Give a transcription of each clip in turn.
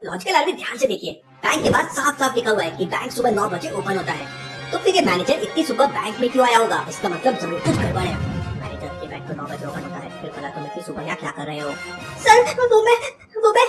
Logical आदमी ध्यान से देखिए, बैंक के बाद साफ साफ लिखा हुआ है कि बैंक सुबह 9 बजे ओपन होता है। तो फिर ये मैनेजर इतनी सुबह बैंक में क्यों आया होगा? इसका मतलब जरूर कुछ गड़बड़ है। मैनेजर के बैंक तो 9 बजे ओपन होता है, फिर भला तुम इतनी सुबह यहाँ क्या कर रहे हो? सर वो मैं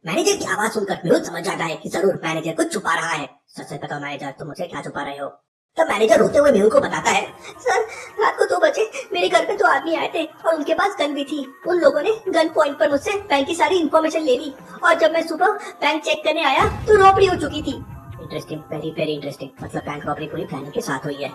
मैनेजर की आवाज सुनकर मेहुल समझ जाता है कि जरूर मैनेजर कुछ छुपा रहा है। सच सच बताओ मैनेजर, तुम मुझसे क्या छुपा रहे हो? तब मैनेजर रोते हुए मेहुल को बताता है, सर रात को 2 बजे मेरे घर पे 2 आदमी आए थे और उनके पास गन भी थी। उन लोगों ने गन पॉइंट पर मुझसे बैंक की सारी इंफॉर्मेशन ले ली और जब मैं सुबह बैंक चेक करने आया तो रॉबरी हो चुकी थी। Interesting, very very interesting. मतलब बैंक रॉबरी पूरी प्लानिंग के साथ हुई है।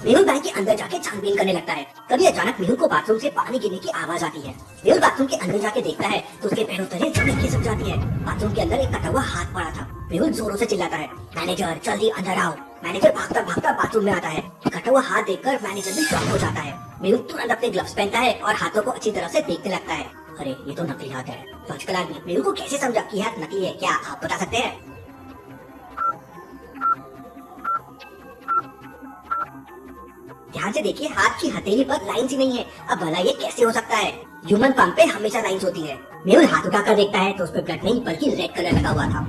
मेहुल बैंक के अंदर जाके छानबीन करने लगता है। तभी अचानक मेहुल को बाथरूम से पानी गिरने की आवाज आती है। मेहुल बाथरूम के अंदर जाके देखता है तो उसके पैरों तले जमीन खिसक जाती है। बाथरूम के अंदर एक कटा हुआ हाथ पड़ा था। मेहुल जोरों से चिल्लाता है, मैनेजर जल्दी अंदर आओ। मैनेजर भागता भागता बाथरूम में आता है। कटा हुआ हाथ देखकर मैनेजर भी शॉक हो जाता है। मेहुल तुरंत अपने ग्लव्स पहनता है और हाथों को अच्छी तरह से देखने लगता है। अरे ये तो नकली हाथ है। लॉजिकल आदमी मेहुल को कैसे समझा कि हाथ नकली है? क्या आप बता सकते हैं? ध्यान से देखिए, हाथ की हथेली पर लाइंस ही नहीं है। अब भला ये कैसे हो सकता है? ह्यूमन पाम पे हमेशा लाइंस होती है। मेहुल हाथ उठाकर देखता है तो उस पे ब्लड नहीं बल्कि रेड कलर लगा हुआ था।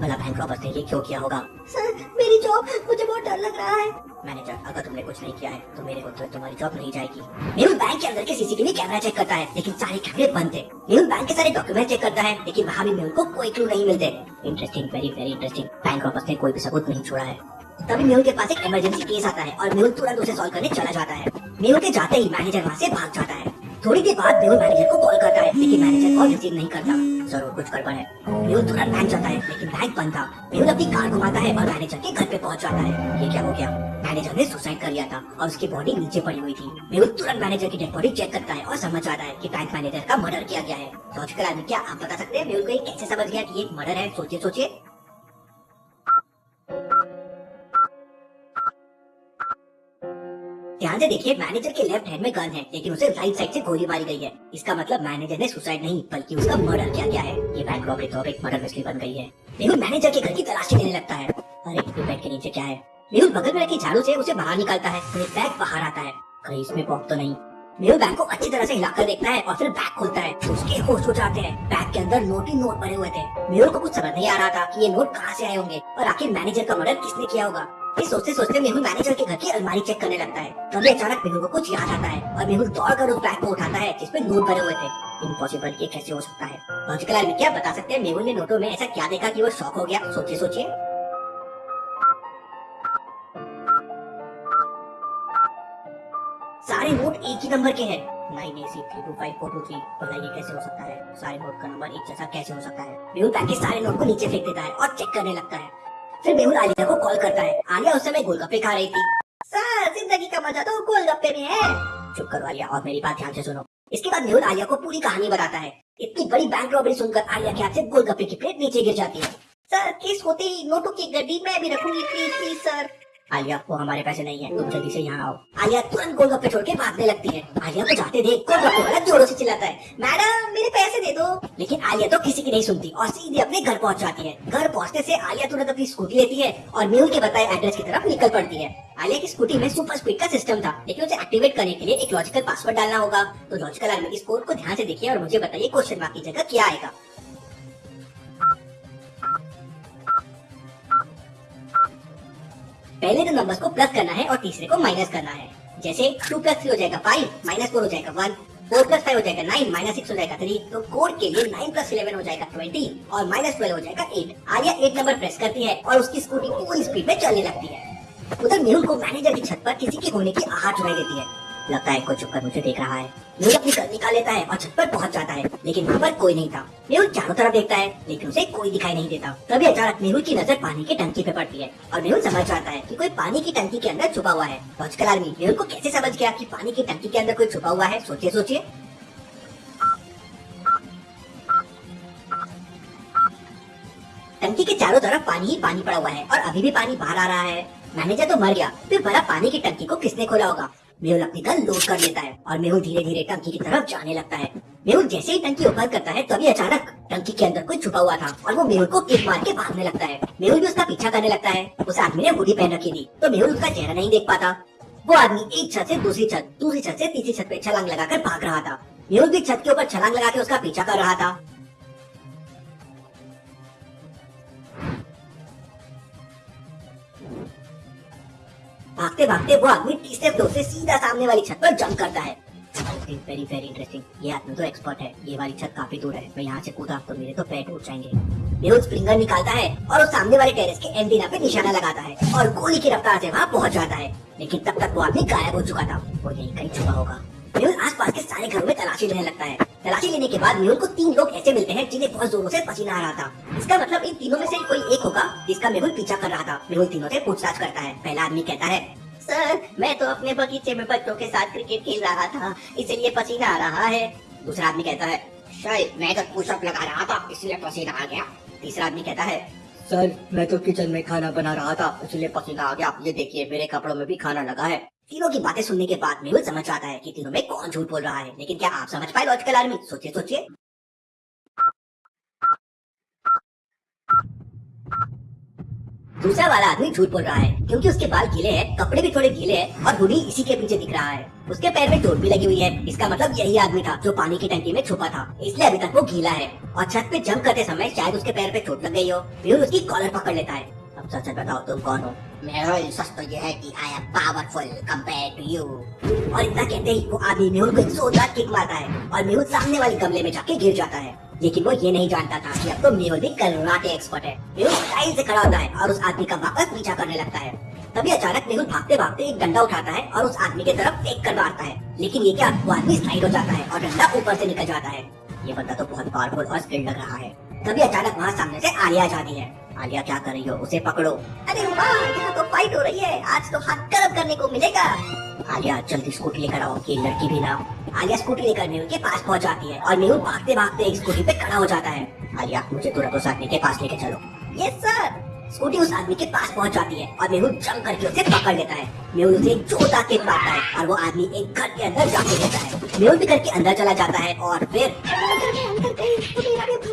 भला बैंक रॉबर्स ने ये क्यों किया होगा? सर मेरी जॉब, मुझे बहुत डर लग रहा है। मैनेजर अगर तुमने कुछ नहीं किया है तो मेरे को तो तुम्हारी जॉब नहीं जाएगी। मेहुल बैंक के अंदर के सीसीटीवी कैमरा चेक करता है लेकिन सारे कैमरे बंद थे। मेहुल बैंक के सारे डॉक्यूमेंट चेक करता है लेकिन वहाँ भी मेहुल को कोई क्लू नहीं मिलते। Interesting, very very interesting. Bank robbers ने कोई भी सबूत नहीं छोड़ा है। तभी मेहुल के पास एक इमरजेंसी केस आता है और मेहुल तुरंत उसे सॉल्व करने चला जाता है। मेहुल के जाते ही मैनेजर वहाँ से भाग जाता है। थोड़ी देर बाद मेहुल मैनेजर को कॉल करता है लेकिन मैनेजर कॉल रिसीव नहीं करता। जरूर कुछ गड़बड़ है। मेहुल तुरंत बैंक जाता है लेकिन बैंक बंद था। मेहुल अपनी कार घुमाता है और मैनेजर के घर पे पहुंच जाता है। ये क्या हो गया? मैनेजर ने सुसाइड कर लिया था और उसकी बॉडी नीचे पड़ी हुई थी। मेहुल तुरंत मैनेजर की डेड बॉडी चेक करता है और समझ जाता है कि बैंक मैनेजर का मर्डर किया गया है। लॉजिकल आदमी क्या आप बता सकते हैं मेहुल को ये कैसे समझ गया कि ये मर्डर है? सोचिए सोचिए। ध्यान से देखिए, मैनेजर के लेफ्ट हैंड में गन है लेकिन उसे राइट साइड से गोली मारी गई है। इसका मतलब मैनेजर ने सुसाइड नहीं बल्कि उसका मर्डर किया गया है। ये बैंक रॉबरी तो एक मर्डर मिस्ट्री बन गई है। मेहुल मैनेजर के घर की तलाशी लेने लगता है। अरे बेड के नीचे क्या है? मेहुल बगल में रखी झाड़ू से उसे बाहर निकालता है। फिर बैग बाहर आता है। कहीं इसमें पॉप तो नहीं? मेहुल बैग को अच्छी तरह से हिलाकर देखता है और फिर बैग खोलता है। उसके होश हो जाते हैं। बैग के अंदर नोट ही नोट भरे हुए थे। मेहुल को कुछ समझ नहीं आ रहा था कि ये नोट कहाँ से आए होंगे और आखिर मैनेजर का मर्डर किसने किया होगा। ये सोचते सोचते मेहुल मैनेजर के घर की अलमारी चेक करने लगता है। तभी अचानक मेहुल को कुछ याद आता है और मेहुल दौड़कर उस बैग को उठाता है जिसपे नोट भरे हुए थे। इम्पॉसिबल, ये कैसे हो सकता है? लॉजिकल आदमी क्या बता सकते हैं मेहुल ने नोटों में ऐसा क्या देखा कि वो शॉक हो गया? सोचिए सोचिए। सारे नोट एक ही नंबर के हैं, 9AC32542 भला ये कैसे हो सकता है? सारे नोट का नंबर एक जैसा कैसे हो सकता है? मेहुल बैग के सारे नोट को नीचे फेंक देता है और चेक करने लगता है। फिर मेहुल आलिया को कॉल करता है। आलिया उस समय गोलगप्पे खा रही थी। सर जिंदगी का मजा तो गोलगप्पे में है। चुप करो आलिया और मेरी बात ध्यान से सुनो। इसके बाद मेहुल आलिया को पूरी कहानी बताता है। इतनी बड़ी बैंक रॉबरी सुनकर आलिया के हाथ से गोलगप्पे की प्लेट नीचे गिर जाती है। सर केस होते ही नोटों की गड्डी मैं भी रखूंगी, प्लीज प्लीज सर। आलिया वो हमारे पैसे नहीं है, तुम जल्दी से यहाँ आओ। आलिया तुरंत गोलगप्पे छोड़ के भागने लगती है। आलिया को जाते देख गोलगप्पे वाला जोरों से चिल्लाता है, मैडम मेरे पैसे दे दो। लेकिन आलिया तो किसी की नहीं सुनती और सीधे अपने घर पहुंच जाती है। घर पहुंचने से आलिया तुरंत अपनी स्कूटी लेती है और मेहुल के बताए एड्रेस की तरफ निकल पड़ती है। आलिया की स्कूटी में सुपर स्पीड का सिस्टम था लेकिन उसे एक्टिवेट करने के लिए एक लॉजिकल पासवर्ड डालना होगा। तो लॉजिकल आदमी इस कोड को ध्यान से देखिए और मुझे बताइए क्वेश्चन मार्क की जगह क्या आएगा। पहले 2 नंबर्स को प्लस करना है और तीसरे को माइनस करना है। जैसे 2 + 3 हो जाएगा 5, -4 हो जाएगा 1, 4 + 5 हो जाएगा 9, -6 हो जाएगा 3। तो कोड के लिए 9 + 11 हो जाएगा 20 और -12 हो जाएगा 8। आलिया 8 नंबर प्रेस करती है और उसकी स्कूटी पूरी स्पीड में चलने लगती है। उधर मेहुल को मैनेजर की छत पर किसी की होने की आहट सुनाई देती है। लगता है कोई छुपकर मुझे देख रहा है। मेहुल अपनी गन निकाल लेता है और छत पर पहुंच जाता है लेकिन वहाँ पर कोई नहीं था। मेहुल चारों तरफ देखता है लेकिन उसे कोई दिखाई नहीं देता। तभी अचानक मेहुल की नजर पानी की टंकी पे पड़ती है और मेहुल समझ जाता है कि कोई पानी की टंकी के अंदर छुपा हुआ है। लॉजिकल आदमी मेहुल को कैसे समझ गया कि पानी की टंकी के अंदर कोई छुपा हुआ है? सोचिए सोचिए। टंकी के चारों तरफ पानी ही पानी पड़ा हुआ है और अभी भी पानी बाहर आ रहा है। मैनेजर तो मर गया, फिर भला पानी की टंकी को किसने खोला होगा? मेहुल अपनी गन लोड कर लेता है और मेहुल धीरे धीरे टंकी की तरफ जाने लगता है। मेहुल जैसे ही टंकी ओपन करता है तभी अचानक टंकी के अंदर कोई छुपा हुआ था और वो मेहुल को किक मार के भागने लगता है। मेहुल भी उसका पीछा करने लगता है। उस आदमी ने हुडी पहन रखी थी तो मेहुल उसका चेहरा नहीं देख पाता। वो आदमी एक छत से दूसरी छत से तीसरी छत पे छलांग लगाकर भाग रहा था। मेहुल भी छत के ऊपर छलांग लगा के उसका पीछा कर रहा था। भागते भागते वो आदमी तीसरे फ्लोर से सीधा सामने वाली छत पर जंप करता है। Very very interesting. ये आदमी तो एक्सपर्ट है। ये वाली छत काफी दूर है, मैं यहाँ से कूदा तो मेरे तो पैर टूट जाएंगे। मेहुल स्प्रिंगर निकालता है और उस सामने वाले टेरेस के एंटीना पे निशाना लगाता है और गोली की रफ्तार से वहाँ पहुँच जाता है। लेकिन तब तक वो आदमी गायब हो चुका था। वो यहीं कहीं छुपा होगा। मेहुल आसपास के सारे घरों में तलाशी लेने लगता है। तलाशी लेने के बाद मेहुल को 3 लोग ऐसे मिलते हैं जिन्हें बहुत जोरों से पसीना आ रहा था। इसका मतलब इन तीनों में से कोई एक होगा जिसका मेहुल पीछा कर रहा था। मेहुल तीनों से पूछताछ करता है। पहला आदमी कहता है, सर मैं तो अपने बगीचे में बच्चों के साथ क्रिकेट खेल रहा था, इसलिए पसीना आ रहा है। दूसरा आदमी कहता है, शायद मैं तो पुशअप लगा रहा था इसलिए पसीना आ गया। तीसरा आदमी कहता है, सर मैं तो किचन में खाना बना रहा था इसलिए पसीना आ गया। ये देखिए मेरे कपड़ों में भी खाना लगा है। तीनों की बातें सुनने के बाद मेहुल समझ आता है कि तीनों में कौन झूठ बोल रहा है। लेकिन क्या आप समझ पाए लॉजिकल आर्मी? सोचिए सोचिए। दूसरा वाला आदमी झूठ बोल रहा है क्योंकि उसके बाल गीले हैं, कपड़े भी थोड़े गीले हैं और हुडी इसी के पीछे दिख रहा है। उसके पैर में चोट भी लगी हुई है। इसका मतलब यही आदमी था जो पानी की टंकी में छुपा था, इसलिए अभी तक वो गीला है। और छत पे जंप करते समय शायद उसके पैर पे चोट लग गई हो। मेहुल उसकी कॉलर पकड़ लेता है। अब सच बताओ तुम कौन हो? मेहुल सच तो ये है कि I am powerful compared to you. और इतना कहते ही वो आदमी मेहुल को एक जोरदार किक मारता है और मेहुल सामने वाले गमले में जाके गिर जाता है। लेकिन वो ये नहीं जानता था कि अब तो मेहुल भी कराटे एक्सपर्ट है। मेहुल स्टाइल से खड़ा होता है और उस आदमी का वापस पीछा करने लगता है। तभी अचानक मेहुल भागते भागते एक डंडा उठाता है और उस आदमी की तरफ फेंक कर मारता है। लेकिन ये क्या, वो आदमी स्लाइड हो जाता है और डंडा ऊपर से निकल जाता है। ये बंदा तो बहुत पावरफुल और स्किल्ड लग रहा है। तभी अचानक वहाँ सामने से आलिया जाती है। आलिया, क्या कर रही हो? उसे पकड़ो। अरे वाह, यहाँ तो फाइट हो रही है, आज तो हाथ गर्म करने को मिलेगा। आलिया जल्दी स्कूटी लेकर आओ, ये लड़की भी ना। आलिया स्कूटी लेकर मेहुल के पास पहुंच जाती है और मेहुल भागते भागते एक स्कूटी पे खड़ा हो जाता है। आलिया, मुझे तुरंत उस आदमी के पास लेके चलो। Yes sir. स्कूटी उस आदमी के पास पहुंच जाती है और मेहुल जंप करके उसे पकड़ लेता है। मेहुल उसे एक जोरदार किक मारता है और वो आदमी एक घर के अंदर जाके देता है। मेहुल भी घर के अंदर चला जाता है और फिर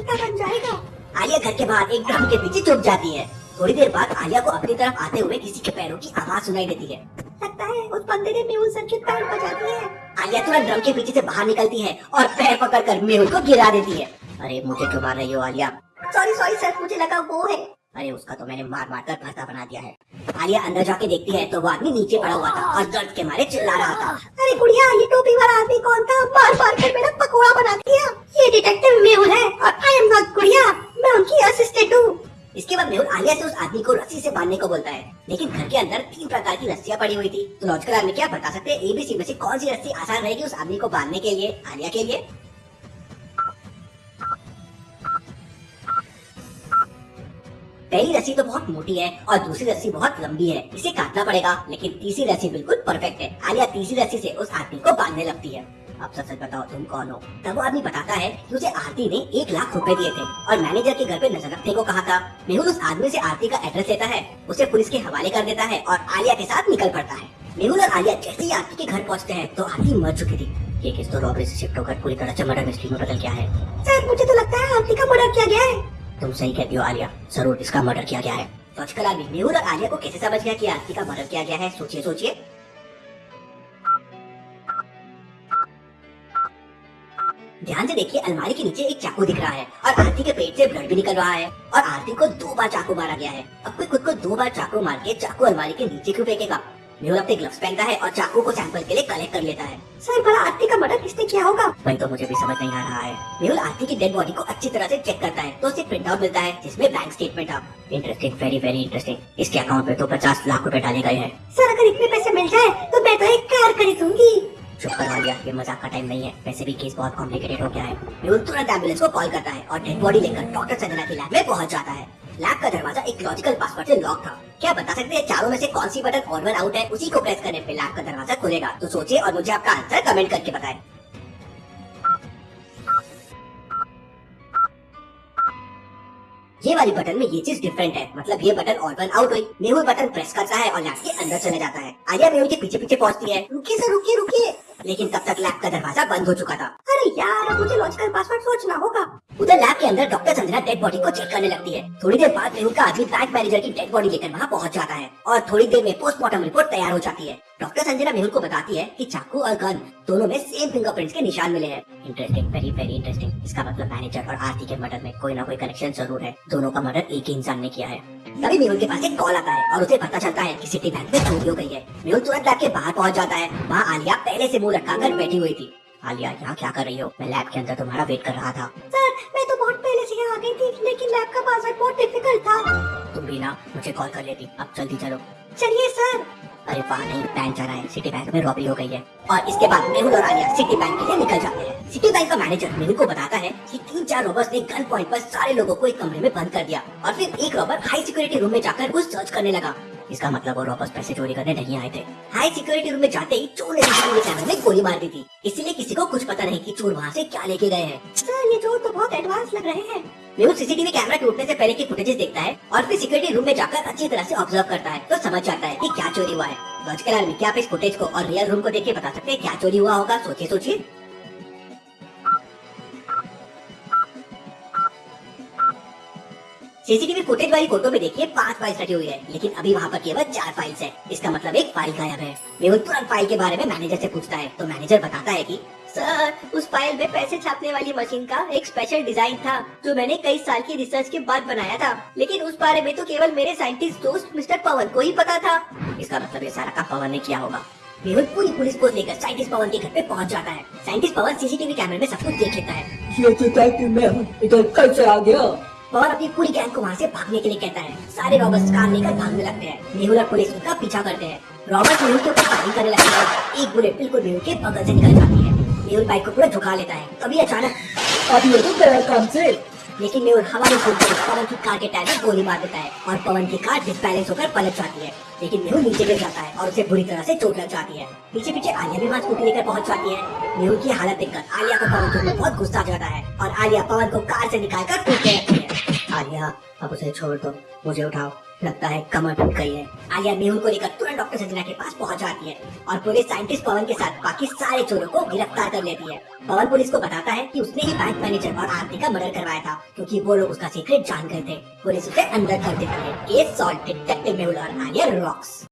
बन जाएगा। आलिया घर के बाहर एक ड्रम के पीछे छुप जाती है। थोड़ी देर बाद आलिया को अपनी तरफ आते हुए किसी के पैरों की आवाज सुनाई देती है। लगता है उस बंदे ने मेहुल सर के पैर बजा दिए। आलिया तुरंत ड्रम के पीछे से बाहर निकलती है और पैर पकड़कर मेहुल को गिरा देती है। अरे मुझे क्यों मार रही हो आलिया? सॉरी सॉरी सर, मुझे लगा वो है। अरे उसका तो मैंने मार मार कर भरता बना दिया है। आलिया अंदर जाके देखती है तो वो आदमी नीचे पड़ा हुआ था और दर्द के मारे चिल्ला रहा था। अरे गुड़िया, ये टोपी वाला आदमी कौन था? मार मार कर मेरा पकोड़ा बना दिया। ये डिटेक्टिव मेहुल है और आई एम नॉट गुड़िया, मैं उनकी असिस्टेंट हूँ। इसके बाद मेहुल आलिया से उस आदमी को रस्सी से बांधने को बोलता है। लेकिन घर के अंदर 3 प्रकार की रस्सियां पड़ी हुई थी। तो लॉजिकल आर्मी क्या बता सकते हैं ABC में से कौन सी रस्सी आसान रहेगी उस आदमी को बांधने के लिए, आलिया के लिए? पहली रस्सी तो बहुत मोटी है और दूसरी रस्सी बहुत लंबी है, इसे काटना पड़ेगा। लेकिन तीसरी रस्सी बिल्कुल परफेक्ट है। आलिया तीसरी रस्सी से उस आदमी को बांधने लगती है। अब सच बताओ तुम कौन हो? तब वो आदमी बताता है कि उसे आरती ने 1 लाख रुपए दिए थे और मैनेजर के घर पे नजर रखने को कहा था। मेहुल उस आदमी से आरती का एड्रेस लेता है, उसे पुलिस के हवाले कर देता है और आलिया के साथ निकल पड़ता है। मेहुल और आलिया जैसे ही आरती के घर पहुँचते हैं तो आरती मर चुकी थी। ये केस तो रॉबरी से शिफ्ट होकर पूरी तरह से मर्डर मिस्ट्री में बदल गया है। सर मुझे तो लगता है आरती का मर्डर किया गया है। तुम सही कहती हो आलिया, जरूर इसका मर्डर किया गया है। लॉजिकल आर्मी मेहुल और आलिया को कैसे समझ गया कि आरती का मर्डर किया गया है? सोचिए सोचिए। ध्यान से देखिए, अलमारी के नीचे एक चाकू दिख रहा है और आरती के पेट से ब्लड भी निकल रहा है और आरती को 2 बार चाकू मारा गया है। अब कोई खुद को 2 बार चाकू मार के चाकू अलमारी के नीचे क्यों फेंकेगा? मेहुल अपने ग्लव्स पहनता है और चाकू को सैंपल के लिए कलेक्ट कर लेता है। सर भला आरती का मर्डर किसने किया होगा? वही तो मुझे भी समझ नहीं आ रहा है। मेहुल आरती की डेड बॉडी को अच्छी तरह से चेक करता है तो उसे प्रिंट आउट मिलता है जिसमें बैंक स्टेटमेंट था। Interesting, very very interesting. इसके अकाउंट पे तो 50 लाख रुपए डाले गए हैं। सर अगर इतने पैसे मिल जाए तो मैं तो एक कार खरीदूंगी। चुप कर आलिया, ये मजाक का टाइम नहीं है। वैसे भी केस बहुत कॉम्प्लिकेटेड हो गया है। मेहुल तुरंत एम्बुलेंस को कॉल करता है और डेड बॉडी लेकर डॉक्टर संजना की लैब में पहुंच जाता है। लैब का दरवाजा एक लॉजिकल पासवर्ड से लॉक था। क्या बता सकते हैं चारों में से कौन सी बटन ऑन वन आउट है? उसी को प्रेस करने पे लैब का दरवाजा खुलेगा। तो सोचिए और मुझे आपका आंसर कमेंट करके बताएं। ये वाली बटन में ये चीज डिफरेंट है, मतलब ये बटन ऑन वन आउट हुई। मेहुल बटन प्रेस करता है और लैब के अंदर चले जाता है। आलिया मेहुल के पीछे पीछे पहुंचती है। रुकिए सर, रुकिए रुकिए। लेकिन तब तक लैब का दरवाजा बंद हो चुका था। अरे यार, अब मुझे लॉजिकल पासवर्ड सोचना होगा। उधर लैब के अंदर डॉक्टर संजना डेड बॉडी को चेक करने लगती है। थोड़ी देर बाद मेहुल का आदमी बैंक मैनेजर की डेड बॉडी लेकर वहाँ पहुँच जाता है और थोड़ी देर में पोस्टमार्टम रिपोर्ट तैयार हो जाती है। डॉक्टर संजना मेहुल को बताती है कि चाकू और गन दोनों में सेम फिंगरप्रिंट्स के निशान मिले हैं। Interesting, very very interesting. इसका मतलब मैनेजर और आरती के मर्डर में कोई ना कोई कनेक्शन जरूर है। दोनों का मर्डर एक ही इंसान ने किया है। तभी मेहुल के पास एक कॉल आता है और उसे पता चलता है कि सिटी बैंक में चोरी हो गई है। मेहुल तुरंत लैब के बाहर पहुंच जाता है। वहाँ आलिया पहले से मुंह लटकाकर बैठी हुई थी। आलिया, यहाँ क्या कर रही हो? मैं लैब के अंदर तुम्हारा वेट कर रहा था। सर, मैं तो बहुत पहले से यहाँ आ गई थी, लेकिन लैब का पासवर्ड बहुत डिफिकल्ट था। तुम भी ना मुझे कॉल कर लेती। अब जल्दी चलो। चलिए सर। अरे वाह, नहीं, बैंक जा रहा है। सिटी बैंक में रॉबरी हो गई है। और इसके बाद मेहुल और आलिया सिटी बैंक के लिए निकल जाते हैं। सिटी बैंक का मैनेजर मेहुल को बताता है कि 3-4 रॉबर्स ने गन पॉइंट पर सारे लोगों को एक कमरे में बंद कर दिया और फिर एक रॉबर हाई सिक्योरिटी रूम में जाकर कुछ सर्च करने लगा। इसका मतलब वो रॉबर्स पैसे चोरी करने नहीं आए थे। हाई सिक्योरिटी रूम में जाते ही चोर ने सीसीटीवी कैमरे में गोली मार दी थी, इसलिए किसी को कुछ पता नहीं कि चोर वहाँ से क्या लेके गए हैं। सर, ये चोर तो बहुत एडवांस लग रहे हैं। मेहुल सीसीटीवी कैमरा टूटने से पहले की फुटेजेस देखता है और फिर सिक्योरिटी रूम में जाकर अच्छी तरह से ऑब्जर्व करता है तो समझ जाता है कि क्या चोरी हुआ है। लॉजिकल आदमी, क्या आप इस फुटेज को और रियल रूम को देख के बता सकते हैं क्या चोरी हुआ होगा? सोचिए सोचिए। सीसीटीवी फुटेज वाली फोटो में देखिए 5 फाइल्स रखी हुई है, लेकिन अभी वहाँ पर केवल 4 फाइल्स है। इसका मतलब एक फाइल गायब है। मेहुल तुरंत फाइल के बारे में मैनेजर से पूछता है तो मैनेजर बताता है कि सर, उस फाइल में पैसे छापने वाली मशीन का एक स्पेशल डिजाइन था जो मैंने कई साल की रिसर्च के बाद बनाया था, लेकिन उस बारे में तो केवल मेरे साइंटिस्ट दोस्त मिस्टर पवन को ही पता था। इसका मतलब ये सारा काम पवन ने किया होगा। मेहुल पूरी पुलिस को लेकर साइंटिस्ट पवन के घर पे पहुंच जाता है। साइंटिस्ट पवन सीसीटीवी कैमरे में सब कुछ देख लेता है। ये डिटेक्टिव मेहुल इधर कैसे आ गया? पवन अपनी पूरी गैंग को वहाँ से भागने के लिए कहता है। सारे रॉबर्स कार लेकर भागने लगते हैं। मेहुल और पुलिस उनका पीछा करते हैं। रॉबर्स मेहुल के ऊपर फायरिंग करने लगते हैं। एक बुलेट बिल्कुल मेहुल के बगल से निकल जाती है। मेहुल बाइक को पूरा झुका लेता है। तभी अचानक अब ये तो गया काम से। लेकिन मेहुल हवा में कूदकर पवन की कार के टायर में गोली मार देता है और पवन की कार डिसबैलेंस होकर पलट जाती है। लेकिन मेहुल नीचे गिर जाता है और उसे बुरी तरह से चोट लग जाती है। पीछे पीछे आलिया भी वहाँ स्कूटी लेकर पहुंच जाती है। मेहुल की हालत देखकर आलिया को पवन के ऊपर बहुत गुस्सा आता है और आलिया पवन को कार से निकालकर कूदने लगती है। आलिया, अब उसे छोड़ दो, मुझे उठाओ, लगता है कमर टूट गई है। आलिया मेहुल को लेकर तुरंत डॉक्टर संजना के पास पहुंच जाती है और पुलिस साइंटिस्ट पवन के साथ बाकी सारे चोरों को गिरफ्तार कर लेती है। पवन पुलिस को बताता है कि उसने ही बैंक मैनेजर और आरती का मर्डर करवाया था, क्योंकि वो लोग उसका सीक्रेट जान गए थे। पुलिस उसे अंदर कर देती है। Case solve. डिटेक्टिव मेहुल और आलिया रॉक्स।